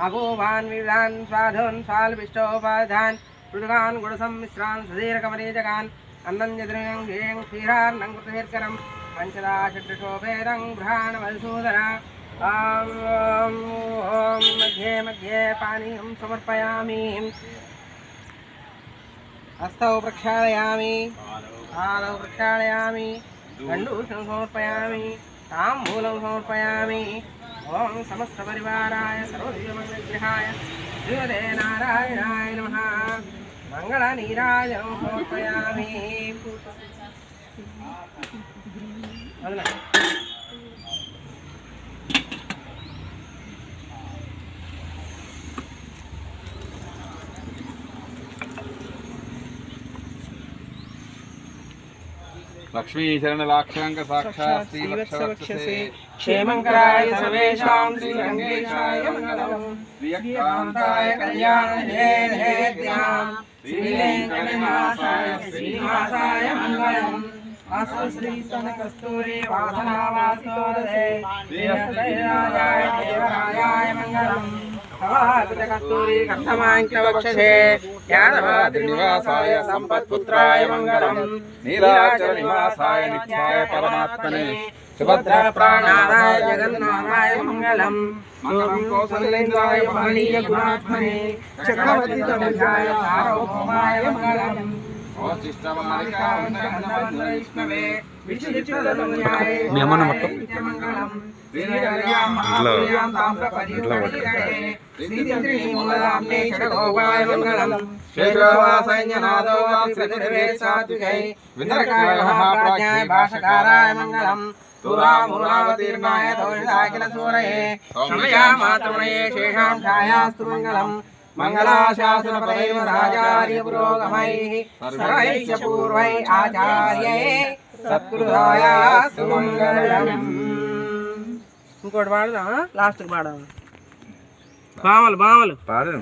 अगोभान् विविधान् स्वाधून् स्वाल्पिष्टोपाधान् पृथुकान् गुणसम्मिश्रान् सधीरकमरीजकान् अन्नञ्जद्रयं घेयं क्षीरान्नं कृतहिर्करं पञ्चदाशोपेदं घ्राणमधुसूदन ॐ मध्ये मध्ये पानीयं समर्पयामि हस्तौ प्रक्षालयामि पादौ प्रक्षालयामि गण्डूषं समर्पयामि ताम्बूलं समर्पयामि ओम समस्त परिवाराय सर्वदेवमंगलग्रहाय श्रीमते नारायणाय नमः मंगलनीराजनं समर्पयामि लक्ष्मी शरण लाक्षांक साक्षात् श्रीवत्सवक्षसे क्षेमंकराय सर्वेषां श्रीरंगेशाय मंगलम् श्रीकान्ताय कल्याणहेत्यां श्रीवेंकटनिवासाय श्रीनिवासाय मंगलम् अस्तु श्री सनकस्तूरी वासनावासितोदे श्रीहस्तैराजाय देवराजाय मंगलम् कस्तूरी कर्थमाङ्कवक्षसे यादवाद्रिनिवासाय सम्पत्पुत्राय मंगलम् नीलाचलनिवासाय नित्याय परमात्मने सुभद्रा प्राणाय जगन्नाथाय मंगलम् मंगलम् कौसलेन्द्राय महनीय गुणात्मने चक्रवर्ती तनयाय सार्वभौमाय मंगलम् विष्णवे विचित्रतनयाय मंगलम् श्रीमूलधाम्ने षडगोपाय मंगलम् क्षेत्रवासैन्यनादो वात्सतिर्वेसात्विकै वितरकाय महाप्राज्ञाय भाषकाराय मंगलम् तुरामूलावतीर्णाय दोषाखिलसूरये क्षमयामातृणये शेषां छायास्तु मंगलम् मंगलाशासनपदैव राजार्य पुरोगमैः सर्वैश्च पूर्वैः आचार्यैः सत्कृतायास्तु मंगलम् ఇంకోటి పాడదా లాస్ట్ పాడదా బామలు పాడు